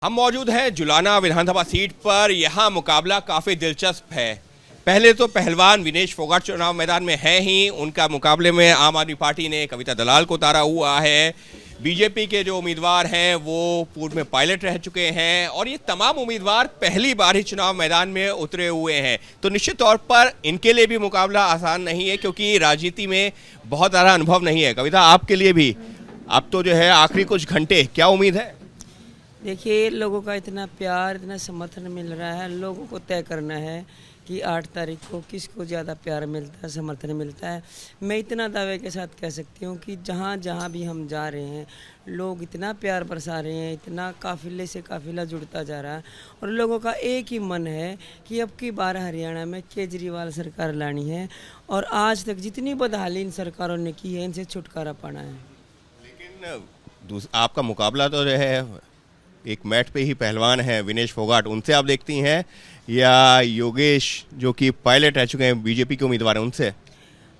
हम मौजूद हैं जुलाना विधानसभा सीट पर। यहाँ मुकाबला काफ़ी दिलचस्प है। पहले तो पहलवान विनेश फोगाट चुनाव मैदान में है ही। उनका मुकाबले में आम आदमी पार्टी ने कविता दलाल को उतारा हुआ है। बीजेपी के जो उम्मीदवार हैं वो पूर्व में पायलट रह चुके हैं और ये तमाम उम्मीदवार पहली बार ही चुनाव मैदान में उतरे हुए हैं। तो निश्चित तौर पर इनके लिए भी मुकाबला आसान नहीं है, क्योंकि राजनीति में बहुत ज़्यादा अनुभव नहीं है। कविता, आपके लिए भी अब तो जो है आखिरी कुछ घंटे, क्या उम्मीद है? देखिए, लोगों का इतना प्यार, इतना समर्थन मिल रहा है। लोगों को तय करना है कि 8 तारीख को किसको ज़्यादा प्यार मिलता है, समर्थन मिलता है। मैं इतना दावे के साथ कह सकती हूँ कि जहाँ जहाँ भी हम जा रहे हैं, लोग इतना प्यार बरसा रहे हैं, इतना काफिले से काफिला जुड़ता जा रहा है और लोगों का एक ही मन है कि अब की बार हरियाणा में केजरीवाल सरकार लानी है और आज तक जितनी बदहाली इन सरकारों ने की है, इनसे छुटकारा पाना है। लेकिन आपका मुकाबला तो जो है एक मैट पे ही पहलवान है विनेश फोगाट, उनसे आप देखती हैं, या योगेश जो कि पायलट रह चुके हैं बीजेपी के उम्मीदवार हैं, उनसे?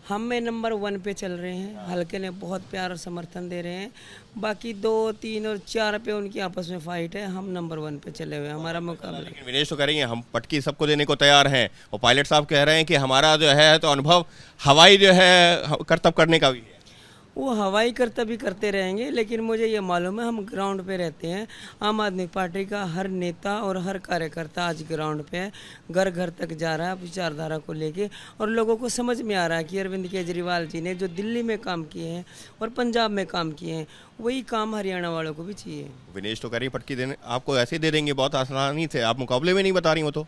हम में नंबर 1 पे चल रहे हैं। हल्के ने बहुत प्यार और समर्थन दे रहे हैं। बाकी 2, 3 और 4 पे उनकी आपस में फाइट है। हम नंबर 1 पे चले हुए हैं, हमारा मुकाबला। लेकिन विनेश तो कह रही हैं हम पटकी सबको देने को तैयार हैं, और पायलट साहब कह रहे हैं कि हमारा जो है तो अनुभव हवाई जो है करतब करने का भी है। वो हवाई करतब भी करते रहेंगे, लेकिन मुझे ये मालूम है हम ग्राउंड पे रहते हैं। आम आदमी पार्टी का हर नेता और हर कार्यकर्ता आज ग्राउंड पे है, घर घर तक जा रहा है विचारधारा को लेके, और लोगों को समझ में आ रहा है कि अरविंद केजरीवाल जी ने जो दिल्ली में काम किए हैं और पंजाब में काम किए हैं, वही काम हरियाणा वालों को भी चाहिए। विनेश तो कह रही पटकी देने आपको ऐसे दे देंगे बहुत आसानी से, आप मुकाबले में नहीं बता रही हो तो?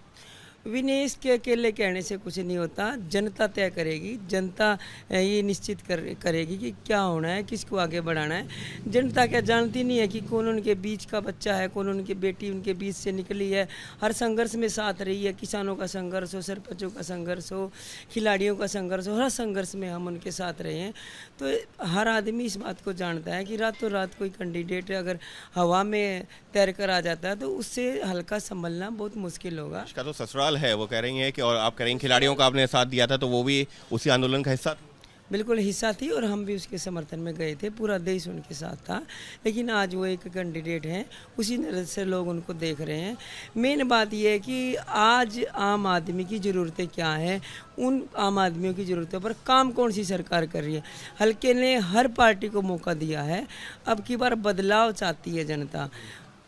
विनेश के अकेले कहने से कुछ नहीं होता। जनता तय करेगी, जनता ये निश्चित करेगी कि क्या होना है, किसको आगे बढ़ाना है। जनता क्या जानती नहीं है कि कौन उनके बीच का बच्चा है, कौन उनकी बेटी उनके बीच से निकली है। हर संघर्ष में साथ रही है। किसानों का संघर्ष हो, सरपंचों का संघर्ष हो, खिलाड़ियों का संघर्ष हो, हर संघर्ष में हम उनके साथ रहे हैं। तो हर आदमी इस बात को जानता है कि रातों रात कोई कैंडिडेट अगर हवा में तैर कर आ जाता है तो उससे हल्का संभलना बहुत मुश्किल होगा। इसका तो ससुराल है, वो कह रही हैं कि, और आप कह रही हैं खिलाड़ियों का आपने साथ दिया था, तो वो भी उसी आंदोलन का हिस्सा था? बिल्कुल हिस्सा थी और हम भी उसके समर्थन में गए थे। पूरा देश उनके साथ था। लेकिन आज वो एक कैंडिडेट हैं, उसी नज़र से लोग उनको देख रहे हैं। मेन बात यह है कि आज आम आदमी की ज़रूरतें क्या हैं, उन आम आदमियों की ज़रूरतों पर काम कौन सी सरकार कर रही है। हल्के ने हर पार्टी को मौका दिया है। अब की बार बदलाव चाहती है जनता।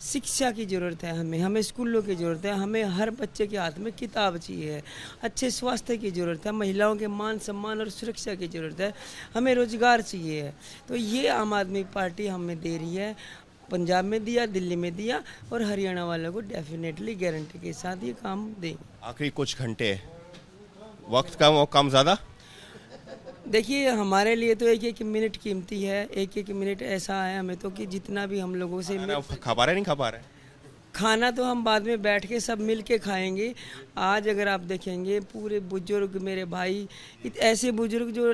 शिक्षा की ज़रूरत है, हमें स्कूलों की ज़रूरत है, हमें हर बच्चे के हाथ में किताब चाहिए, अच्छे स्वास्थ्य की ज़रूरत है, महिलाओं के मान सम्मान और सुरक्षा की ज़रूरत है, हमें रोज़गार चाहिए। तो ये आम आदमी पार्टी हमें दे रही है। पंजाब में दिया, दिल्ली में दिया और हरियाणा वालों को डेफिनेटली गारंटी के साथ ये काम देंगे। आखिरी कुछ घंटे, वक्त कम और कम ज़्यादा? देखिए, हमारे लिए तो एक एक मिनट कीमती है। एक एक मिनट ऐसा है हमें तो कि जितना भी हम लोगों से खा पा रहे नहीं खा पा रहे? खाना तो हम बाद में बैठ के सब मिल के खाएंगे। आज अगर आप देखेंगे पूरे बुजुर्ग, मेरे भाई, ऐसे बुजुर्ग जो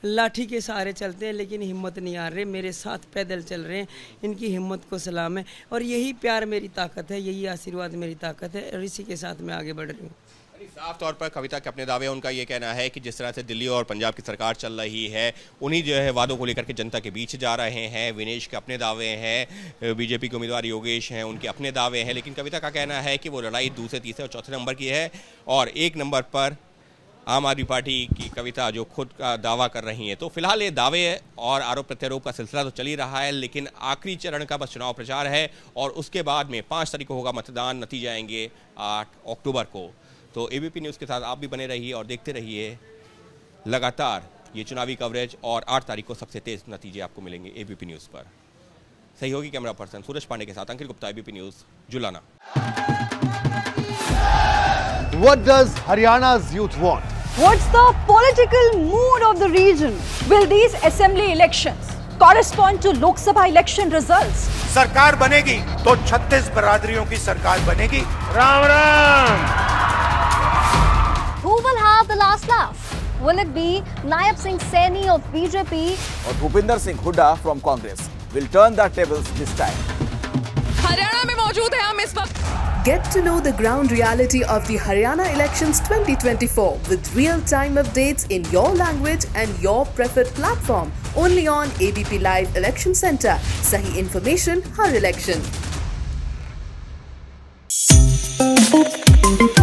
लाठी के सहारे चलते हैं लेकिन हिम्मत नहीं हार रहे, मेरे साथ पैदल चल रहे हैं, इनकी हिम्मत को सलाम है। और यही प्यार मेरी ताकत है, यही आशीर्वाद मेरी ताकत है और इसी के साथ मैं आगे बढ़ रही हूँ। साफ तौर पर कविता के अपने दावे, उनका ये कहना है कि जिस तरह से दिल्ली और पंजाब की सरकार चल रही है, उन्हीं जो है वादों को लेकर के जनता के बीच जा रहे हैं। विनेश के अपने दावे हैं, बीजेपी के उम्मीदवार योगेश हैं, उनके अपने दावे हैं। लेकिन कविता का कहना है कि वो लड़ाई दूसरे, तीसरे और चौथे नंबर की है और 1 नंबर पर आम आदमी पार्टी की कविता जो खुद का दावा कर रही हैं। तो फिलहाल ये दावे और आरोप प्रत्यारोप का सिलसिला तो चल ही रहा है, लेकिन आखिरी चरण का बस चुनाव प्रचार है और उसके बाद में 5 तारीख को होगा मतदान। नतीजे आएंगे 8 अक्टूबर को। तो एबीपी न्यूज़ के साथ आप भी बने रहिए और देखते रहिए लगातार ये चुनावी कवरेज, और 8 तारीख को सबसे तेज नतीजे आपको मिलेंगे एबीपी न्यूज़ पर। सहयोगी कैमरा पर्सन सूरज पांडे के साथ Ankit Gupta, ABP news, Julana. What does Haryana's youth want? What's the political mood of the region? Will these assembly elections correspond to Lok Sabha election results? सरकार बनेगी तो 36 बरादरियों की सरकार बनेगी। Ram Ram. Who will have the last laugh? Will it be Naib Singh Saini of BJP or Bhupinder Singh Hooda from Congress? Will turn the tables this time. Haryana में मौजूद है हम इस वक्त। Get to know the ground reality of the Haryana elections 2024 with real-time updates in your language and your preferred platform. Only on ABP Live Election Center. Sahi information, har election. है।